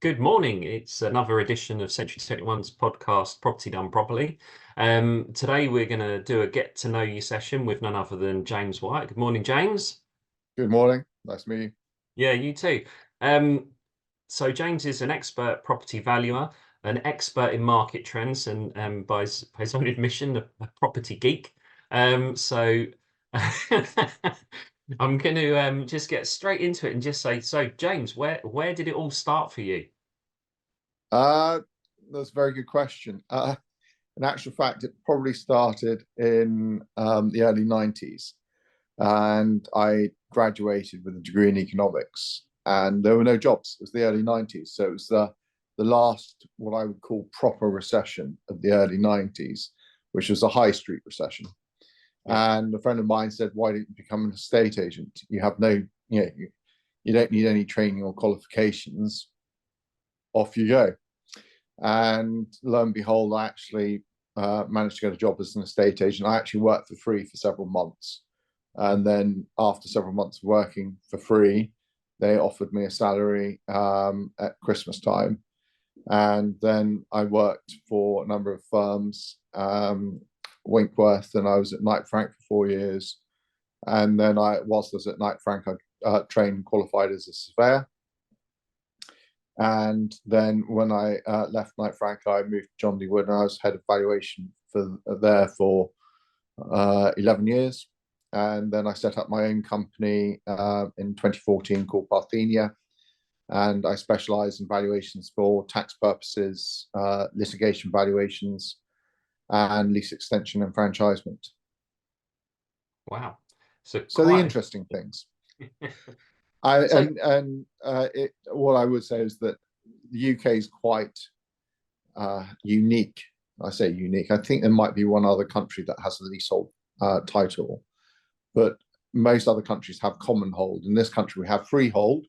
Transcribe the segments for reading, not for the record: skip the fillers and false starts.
Good morning. It's another edition of Century 21's podcast, Property Done Properly. Today we're going to do a get to know you session with none other than James Wyatt. Good morning, James. Good morning. Nice to meet you. Yeah, you too. So James is an expert property valuer, an expert in market trends, and by his own admission, a property geek. So I'm going to just get straight into it and just say, so James, where did it all start for you? That's a very good question. In actual fact, it probably started in the early 90s, and I graduated with a degree in economics, and there were no jobs. It was the early 90s, so it was the last, what I would call, proper recession of the early 90s, which was a high street recession. Yeah. And a friend of mine said, "Why don't you become an estate agent? You have no, you don't need any training or qualifications. Off you go." And lo and behold, I actually managed to get a job as an estate agent. I actually worked for free for several months. And then after several months of working for free, they offered me a salary at Christmas time. And then I worked for a number of firms, Winkworth, and I was at Knight Frank for 4 years. And then whilst I was at Knight Frank, I trained and qualified as a surveyor. And then when I left Knight Frank, I moved to John D. Wood, and I was head of valuation there for 11 years. And then I set up my own company in 2014 called Parthenia, and I specialise in valuations for tax purposes, litigation valuations, and lease extension and enfranchisement. Wow. So the interesting things. What I would say is that the UK is quite unique. I say unique. I think there might be one other country that has a leasehold title, but most other countries have common hold. In this country, we have freehold,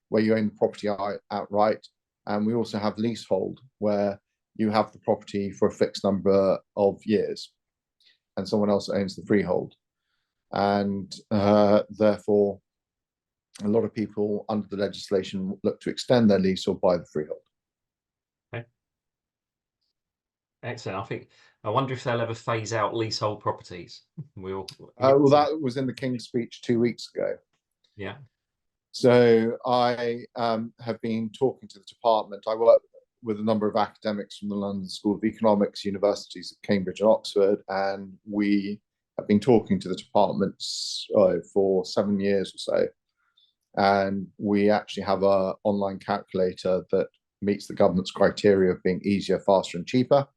where you own the property outright, and we also have leasehold, where you have the property for a fixed number of years, and someone else owns the freehold, and therefore, a lot of people under the legislation look to extend their lease or buy the freehold. Okay. Excellent. I wonder if they'll ever phase out leasehold properties. Well, that was in the King's speech 2 weeks ago. Yeah. So I have been talking to the department. I work with a number of academics from the London School of Economics, universities of Cambridge and Oxford, and we have been talking to the departments for 7 years or so. And we actually have an online calculator that meets the government's criteria of being easier, faster, and cheaper.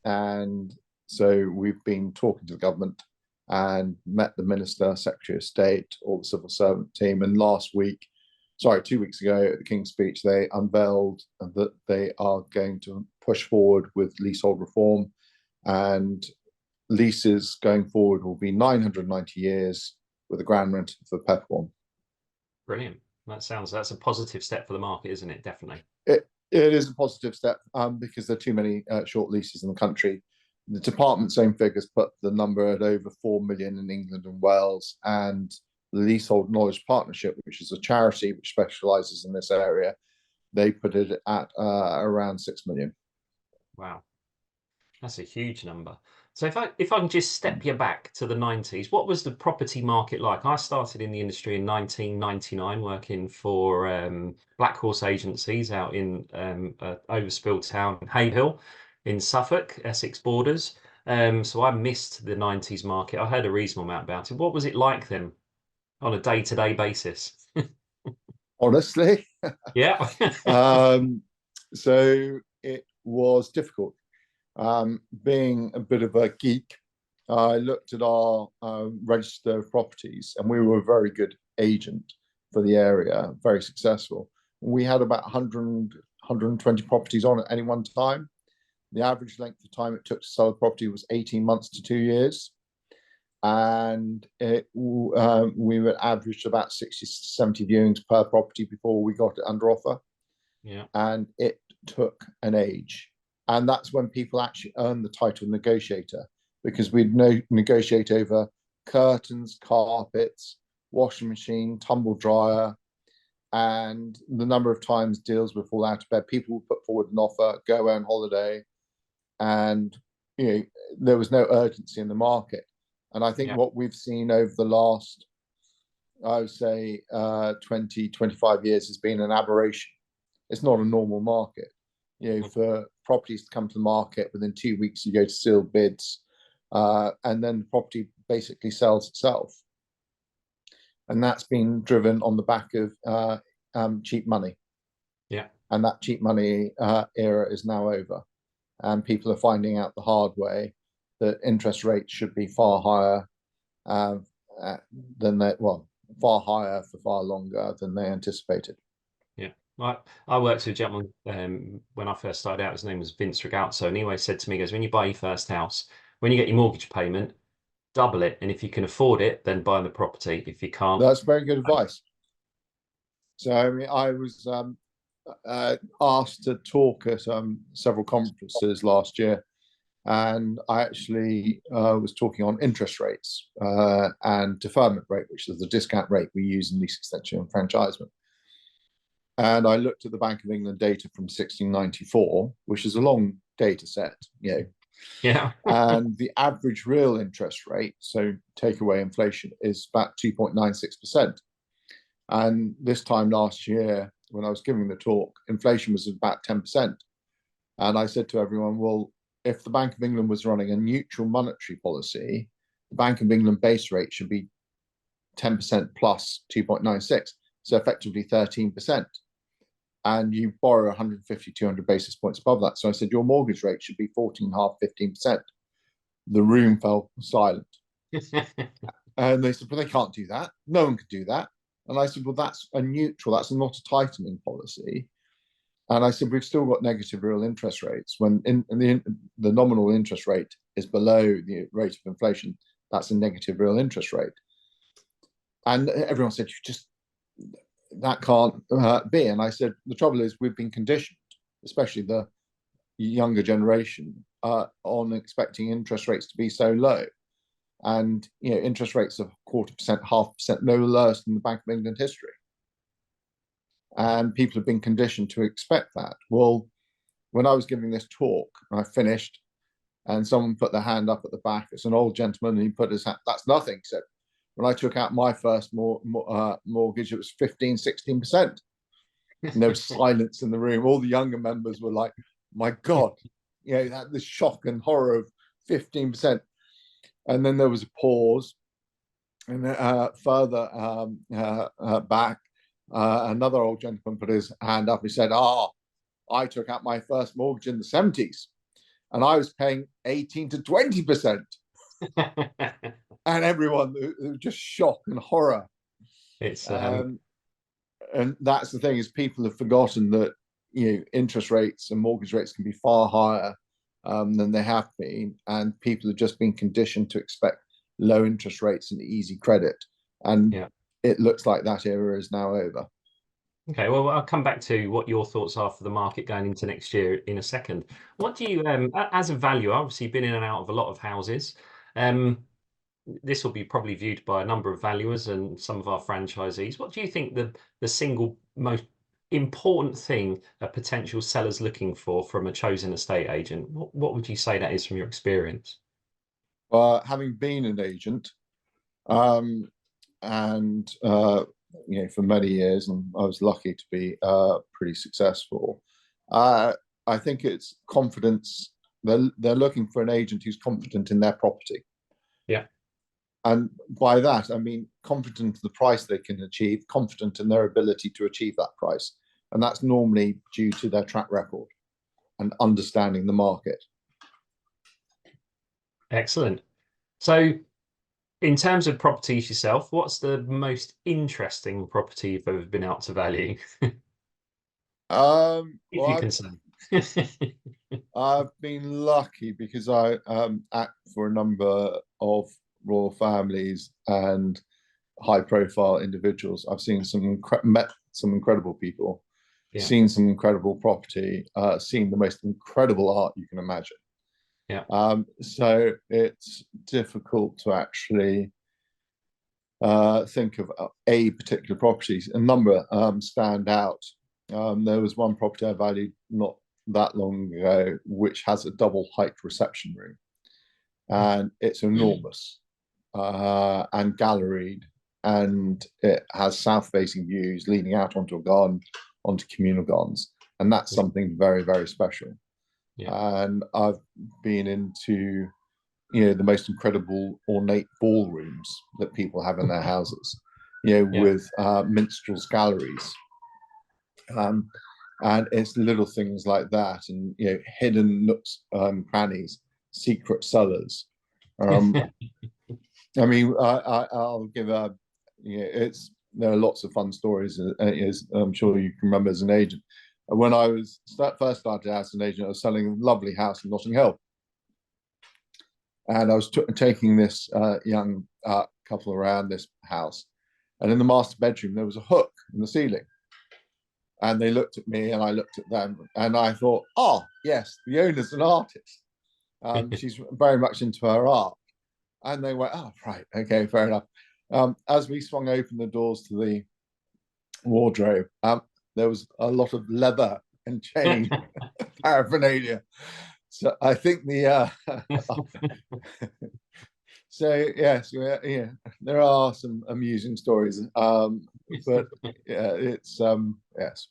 And so we've been talking to the government and met the Minister, Secretary of State, all the civil servant team. And 2 weeks ago at the King's speech, they unveiled that they are going to push forward with leasehold reform, and leases going forward will be 990 years with a ground rent for Peppermint. Brilliant. That's a positive step for the market, isn't it? Definitely. It is a positive step because there are too many short leases in the country. The department's own figures put the number at over 4 million in England and Wales, and the Leasehold Knowledge Partnership, which is a charity which specialises in this area, they put it at around 6 million. Wow, that's a huge number. So if I can just step you back to the 90s, what was the property market like? I started in the industry in 1999, working for Black Horse Agencies out in overspill town, Hayhill, in Suffolk, Essex borders. So I missed the 90s market. I heard a reasonable amount about it. What was it like then on a day-to-day basis? Honestly, yeah. So it was difficult. Being a bit of a geek, I looked at our register of properties, and we were a very good agent for the area, very successful. We had about 120 properties on at any one time. The average length of time it took to sell a property was 18 months to 2 years. And we would average about 60 to 70 viewings per property before we got it under offer. Yeah. And it took an age. And that's when people actually earned the title negotiator, because we'd negotiate over curtains, carpets, washing machine, tumble dryer, and the number of times deals would fall out of bed. People would put forward an offer, go away on holiday, and there was no urgency in the market. And I think Yeah. what we've seen over the last, I would say, 20, 25 years has been an aberration. It's not a normal market. For properties to come to the market within 2 weeks, you go to sealed bids, and then the property basically sells itself. And that's been driven on the back of cheap money. Yeah. And that cheap money era is now over. And people are finding out the hard way that interest rates should be far higher far higher for far longer than they anticipated. Yeah. I worked with a gentleman when I first started out. His name was Vince Ragazzo, and he always said to me, he goes, when you buy your first house, when you get your mortgage payment, double it. And if you can afford it, then buy the property. If you can't, That's very good advice. So, I mean, I was asked to talk at several conferences last year, and I actually was talking on interest rates and deferment rate, which is the discount rate we use in lease extension and enfranchisement. And I looked at the Bank of England data from 1694, which is a long data set, yeah. and the average real interest rate, so take away inflation, is about 2.96%. And this time last year, when I was giving the talk, inflation was about 10%. And I said to everyone, well, if the Bank of England was running a neutral monetary policy, the Bank of England base rate should be 10% plus 2.96, so effectively 13%. And you borrow 150, 200 basis points above that. So I said, your mortgage rate should be 14.5%, 15%. The room fell silent. And they said, well, they can't do that. No one could do that. And I said, well, that's a neutral, that's not a tightening policy. And I said, we've still got negative real interest rates. When the nominal interest rate is below the rate of inflation, that's a negative real interest rate. And everyone said, that can't be. And I said, the trouble is we've been conditioned, especially the younger generation, on expecting interest rates to be so low. And interest rates of 0.25%, 0.5%, no less than the Bank of England history. And people have been conditioned to expect that. Well, when I was giving this talk, I finished, and someone put their hand up at the back. It's an old gentleman, and he put his hand. That's nothing. He said, when I took out my first mortgage, it was 15, 16%. And there was silence in the room. All the younger members were like, my God, that this shock and horror of 15%. And then there was a pause. And further back, another old gentleman put his hand up. He said, I took out my first mortgage in the 70s, and I was paying 18 to 20%. And everyone just shock and horror. It's and that's the thing, is people have forgotten that interest rates and mortgage rates can be far higher than they have been, and people have just been conditioned to expect low interest rates and easy credit, and it looks like that era is now over. Okay, well, I'll come back to what your thoughts are for the market going into next year in a second. What do you, as a valuer, obviously you've been in and out of a lot of houses. This will be probably viewed by a number of valuers and some of our franchisees. What do you think the single most important thing a potential seller's looking for from a chosen estate agent? What would you say that is from your experience? Having been an agent, and for many years, and I was lucky to be pretty successful. I think it's confidence. They're looking for an agent who's confident in their property. Yeah. And by that, I mean confident in the price they can achieve, confident in their ability to achieve that price. And that's normally due to their track record and understanding the market. Excellent. So in terms of properties yourself, what's the most interesting property you've ever been out to value? If you can say. I've been lucky because I act for a number of royal families and high-profile individuals. I've seen met some incredible people, seen some incredible property, seen the most incredible art you can imagine. Yeah. So it's difficult to actually think of a particular property. A number stand out. There was one property I valued not that long ago, which has a double height reception room, and it's enormous and galleried, and it has south-facing views leading out onto a garden, onto communal gardens, and that's something very, very special. And I've been into, the most incredible ornate ballrooms that people have in their houses, with minstrels' galleries. And it's little things like that, and hidden nooks, crannies, secret cellars. I mean, I'll give there are lots of fun stories, as I'm sure you can remember as an agent. When I was first started as an agent, I was selling a lovely house in Notting Hill, and I was taking this young couple around this house, and in the master bedroom there was a hook in the ceiling, and they looked at me and I looked at them, and I thought, oh yes, the owner's an artist. She's very much into her art. And they went, oh right, okay, fair enough. As we swung open the doors to the wardrobe, there was a lot of leather and chain paraphernalia. So I think so yes, there are some amusing stories, but it's yes.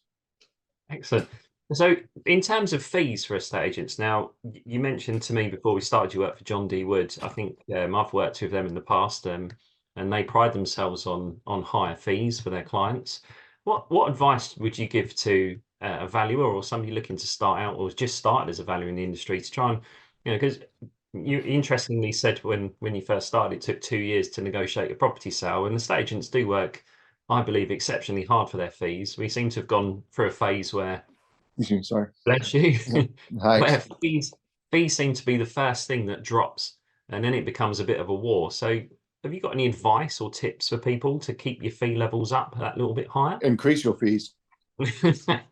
Excellent. So, in terms of fees for estate agents, now you mentioned to me before we started you work for John D. Wood. I think I've worked with them in the past, and they pride themselves on higher fees for their clients. What advice would you give to a valuer or somebody looking to start out or just started as a valuer in the industry to try and, because you interestingly said when you first started, it took 2 years to negotiate a property sale, and estate agents do work, I believe, exceptionally hard for their fees. We seem to have gone through a phase where, Sorry, bless you, where thanks. fees seem to be the first thing that drops, and then it becomes a bit of a war. So, have you got any advice or tips for people to keep your fee levels up that little bit higher? Increase your fees. The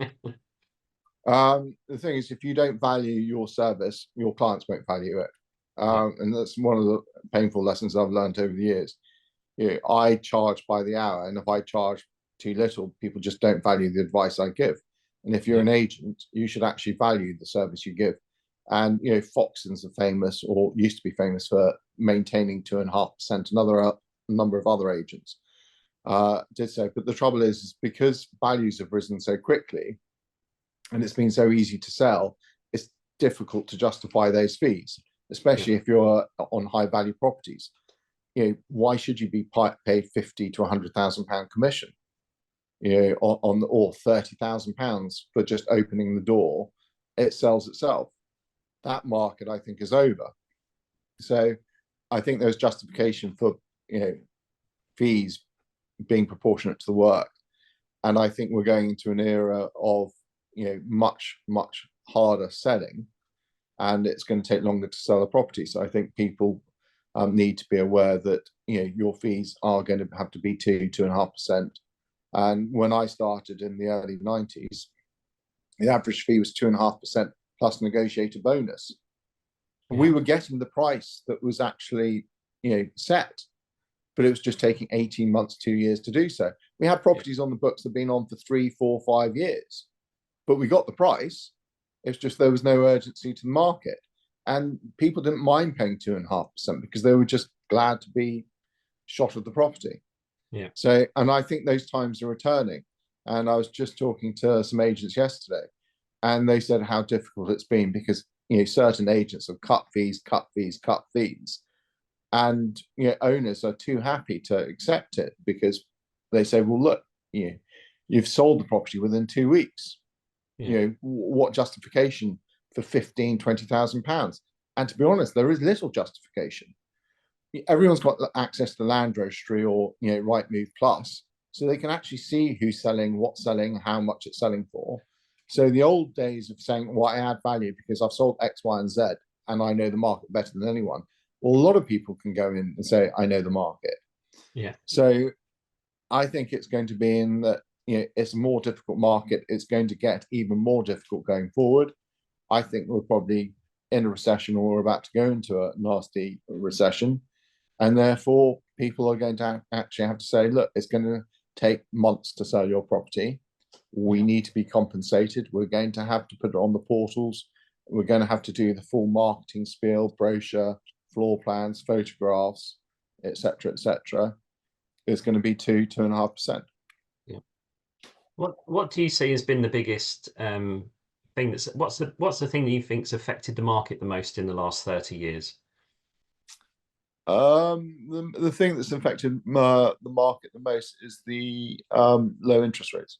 thing is, if you don't value your service, your clients won't value it. And that's one of the painful lessons I've learned over the years. I charge by the hour, and if I charge too little, people just don't value the advice I give. And if you're an agent, you should actually value the service you give. And Foxtons are famous, or used to be famous, for maintaining 2.5%. Another number of other agents did so. But the trouble is because values have risen so quickly, and it's been so easy to sell, it's difficult to justify those fees, especially if you're on high value properties. Why should you be paid £50,000 to £100,000 commission, or £30,000 for just opening the door? It sells itself. That market, I think, is over. So I think there's justification for fees being proportionate to the work, and I think we're going into an era of much harder selling, and it's going to take longer to sell a property. So I think people need to be aware that your fees are going to have to be 2.5%. And when I started in the early 90s, the average fee was 2.5% plus negotiated bonus. We were getting the price that was actually set, but it was just taking 18 months, 2 years to do so. We had properties on the books that have been on for 3, 4, 5 years, but we got the price. It's just there was no urgency to the market, and people didn't mind paying 2.5% because they were just glad to be shot of the property. So, and I think those times are returning. And I was just talking to some agents yesterday, and they said how difficult it's been because certain agents have cut fees, and owners are too happy to accept it because they say, well, look, you've sold the property within 2 weeks. What justification for £15,000-20,000? And to be honest, there is little justification. Everyone's got access to Land Registry or Rightmove Plus, so they can actually see who's selling, what's selling, how much it's selling for. So the old days of saying, well, I add value because I've sold X, Y, and Z, and I know the market better than anyone. Well, a lot of people can go in and say, I know the market. So I think it's going to be in that it's a more difficult market. It's going to get even more difficult going forward. I think we're probably in a recession, or we're about to go into a nasty recession, and therefore people are going to actually have to say, look, it's going to take months to sell your property. We need to be compensated. We're going to have to put it on the portals. We're going to have to do the full marketing spiel, brochure, floor plans, photographs, etc., etc. It's going to be 2.5%. Yeah. What do you see has been the biggest thing what's the thing that you think's affected the market the most in the last 30 years? The thing that's affected the market the most is the low interest rates.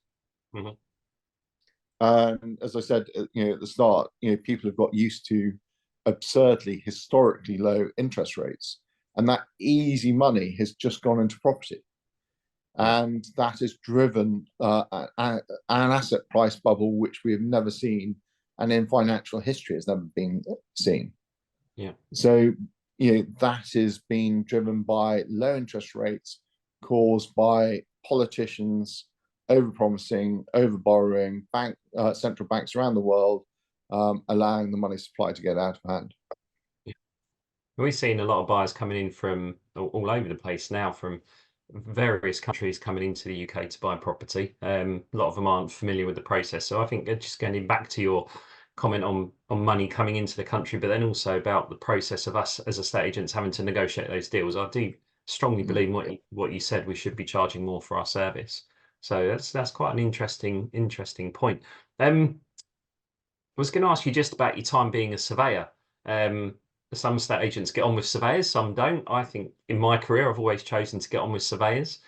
Mm-hmm. And as I said, at the start, people have got used to absurdly, historically low interest rates, and that easy money has just gone into property, and that has driven an asset price bubble which we have never seen, and in financial history has never been seen. Yeah. So that is being driven by low interest rates caused by politicians over-promising, over-borrowing, central banks around the world, allowing the money supply to get out of hand. Yeah. We've seen a lot of buyers coming in from all over the place now, from various countries coming into the UK to buy property. A lot of them aren't familiar with the process. So I think just getting back to your comment on money coming into the country, but then also about the process of us as estate agents having to negotiate those deals. I do strongly believe in what you said. We should be charging more for our service. So that's quite an interesting point. I was going to ask you just about your time being a surveyor. Some estate agents get on with surveyors, some don't. I think in my career, I've always chosen to get on with surveyors.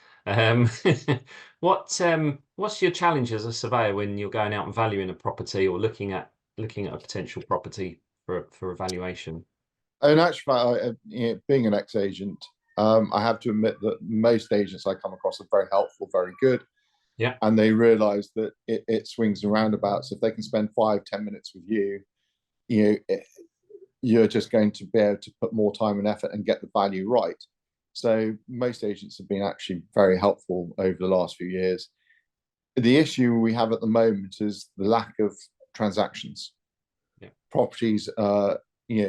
What's your challenge as a surveyor when you're going out and valuing a property or looking at a potential property for evaluation? And actually, being an ex-agent, I have to admit that most agents I come across are very helpful, very good. Yeah. And they realize that it swings and roundabouts. If they can spend 5-10 minutes with you, you're just going to be able to put more time and effort and get the value right. So most agents have been actually very helpful over the last few years. The issue we have at the moment is the lack of transactions. Yeah. Properties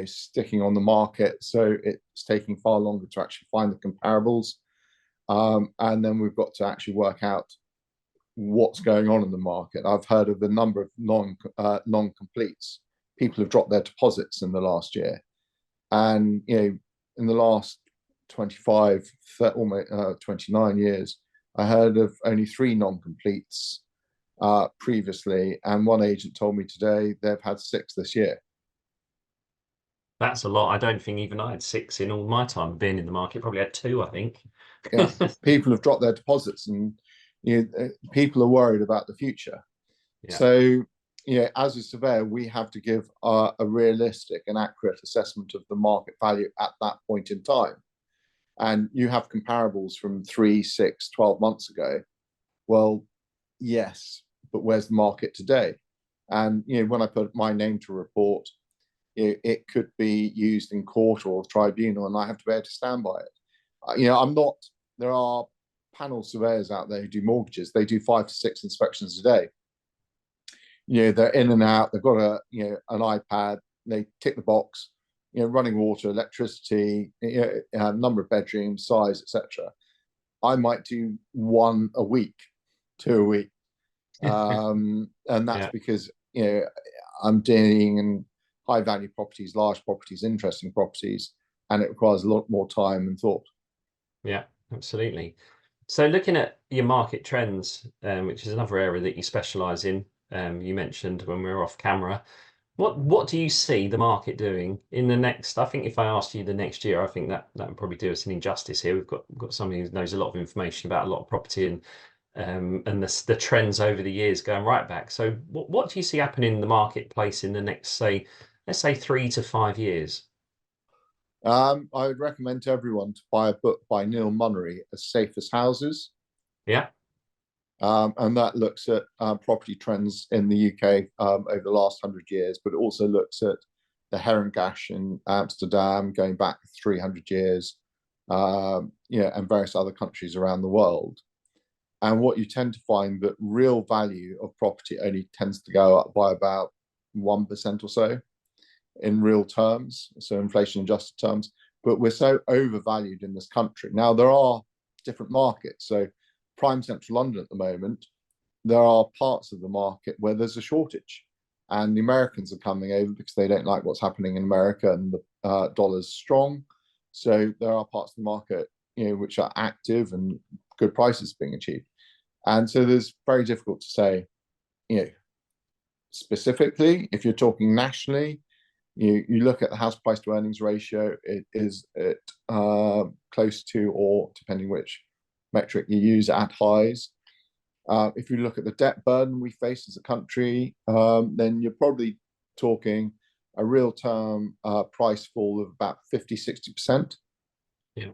sticking on the market, so it's taking far longer to actually find the comparables. And then we've got to actually work out what's going on in the market. I've heard of a number of non-completes. People have dropped their deposits in the last year, and in the last 25, almost 29 years, I heard of only 3 non-completes previously, and one agent told me today they've had 6 this year. That's a lot. I don't think even I had 6 in all my time being in the market. Probably had 2, I think. Yeah, people have dropped their deposits, and people are worried about the future. Yeah. So, as a surveyor, we have to give a realistic and accurate assessment of the market value at that point in time. And you have comparables from 3, 6, 12 months ago. Well, yes, but where's the market today? And when I put my name to a report, it could be used in court or tribunal, and I have to be able to stand by it. I'm not. There are panel surveyors out there who do mortgages. They do 5 to 6 inspections a day. They're in and out. They've got an iPad. They tick the box. Running water, electricity, number of bedrooms, size, etc. I might do 1 a week, 2 a week, and that's because I'm dealing in high value properties, large properties, interesting properties, and it requires a lot more time and thought. Yeah, absolutely. So looking at your market trends, which is another area that you specialise in, you mentioned when we were off camera. What do you see the market doing in the next? I think if I asked you the next year, I think that would probably do us an injustice here. We've got somebody who knows a lot of information about a lot of property and the trends over the years going right back. So what do you see happening in the marketplace in the next, let's say 3 to 5 years? I would recommend to everyone to buy a book by Neil Munnery, As Safe as Houses. Yeah. And that looks at property trends in the UK over the last 100 years, but it also looks at the Herrengash in Amsterdam going back 300 years, and various other countries around the world. And what you tend to find that real value of property only tends to go up by about 1% or so in real terms, so inflation adjusted terms. but we're so overvalued in this country. Now, there are different markets. So prime central London at the moment, there are parts of the market where there's a shortage, and the Americans are coming over because they don't like what's happening in America, and the dollar's strong. So there are parts of the market, which are active and good prices being achieved. And so there's very difficult to say, specifically, if you're talking nationally, you look at the house price to earnings ratio, it is at close to, or depending which metric you use, at highs. If you look at the debt burden we face as a country, then you're probably talking a real term price fall of about 50–60%. Yeah.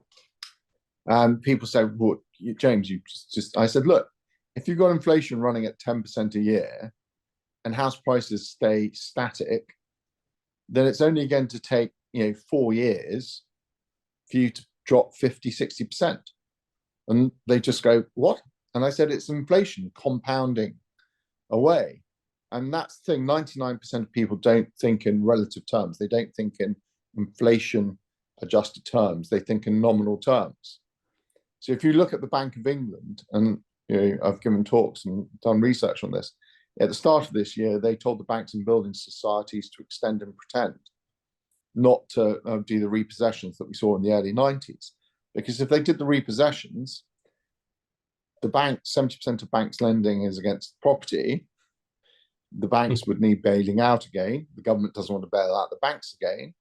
And people say, well, James, I said, look, if you've got inflation running at 10% a year and house prices stay static, then it's only going to take 4 years for you to drop 50–60%. And they just go, what? And I said, it's inflation compounding away. And that's the thing, 99% of people don't think in relative terms. They don't think in inflation adjusted terms. They think in nominal terms. So if you look at the Bank of England, and I've given talks and done research on this, at the start of this year, they told the banks and building societies to extend and pretend, not to do the repossessions that we saw in the early 90s. Because if they did the repossessions, the banks, 70% of banks lending is against property. The banks would need bailing out again. The government doesn't want to bail out the banks again.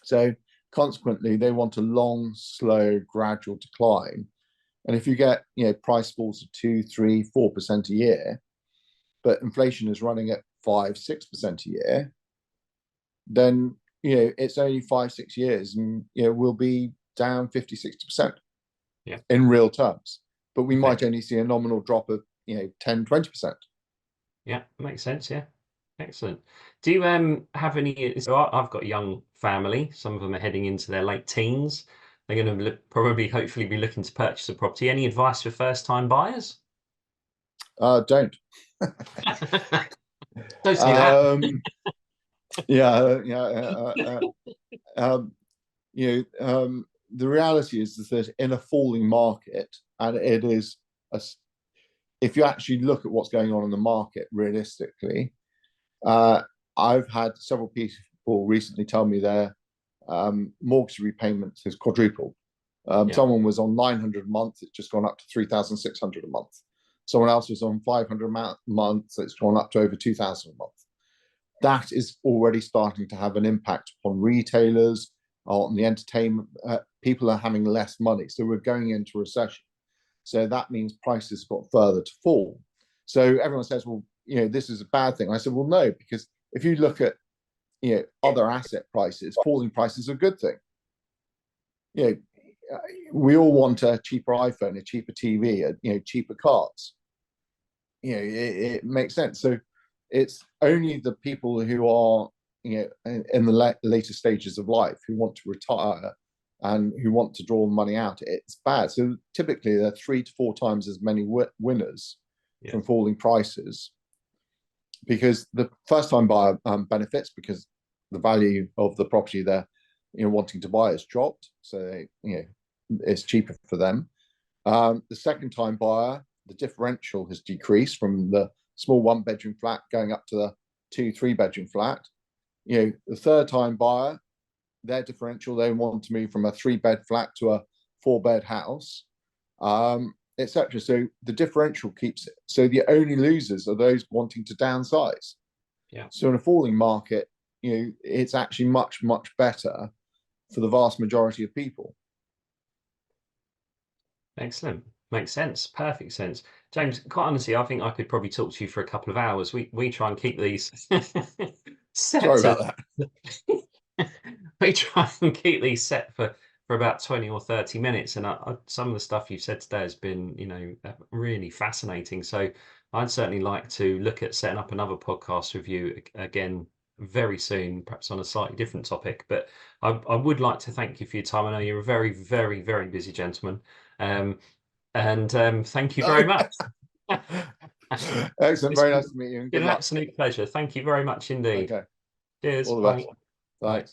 So consequently, they want a long, slow, gradual decline. And if you get price falls of 2, 3, 4% a year, but inflation is running at 5–6% a year, then it's only 5–6 years, and we'll be down 50–60% in real terms. But we might only see a nominal drop of 10–20%. Yeah, makes sense. Yeah, excellent. Do you have any? So I've got a young family. Some of them are heading into their late teens. They're going to hopefully be looking to purchase a property. Any advice for first-time buyers? Don't. Don't say that. The reality is that in a falling market, and it is, if you actually look at what's going on in the market realistically, I've had several people recently tell me their mortgage repayments has quadrupled. Someone was on 900 a month, it's just gone up to 3,600 a month. Someone else was on 500 a month, it's gone up to over 2,000 a month. That is already starting to have an impact upon retailers, on the entertainment. People are having less money, so we're going into recession. So that means prices got further to fall. So everyone says, well, this is a bad thing. I said, well, no, because if you look at other asset prices, falling prices are a good thing. We all want a cheaper iPhone, a cheaper TV, cheaper cars. It makes sense. So it's only the people who are in the later stages of life who want to retire and who want to draw money out. It's bad. So typically there are 3 to 4 times as many winners from falling prices, because the first time buyer benefits because the value of the property they're wanting to buy has dropped, so it's cheaper for them. The second time buyer, the differential has decreased from the small 1-bedroom flat going up to the 2–3 bedroom flat. The third time buyer, their differential, they want to move from a 3-bed flat to a 4-bed house, etc. So the differential keeps it. So the only losers are those wanting to downsize. So in a falling market, it's actually much, much better for the vast majority of people. Excellent. Makes sense. Perfect sense. James, quite honestly, I think I could probably talk to you for a couple of hours. We try and keep these Sorry about that. We try and keep these set for about 20 or 30 minutes. And some of the stuff you've said today has been, really fascinating. So I'd certainly like to look at setting up another podcast with you again very soon, perhaps on a slightly different topic. But I would like to thank you for your time. I know you're a very, very, very busy gentleman. And thank you very much. Excellent. Very nice to meet you. And It's been good an luck. absolute pleasure. Thank you very much indeed. Okay. Cheers. All the Bye. best. Bye.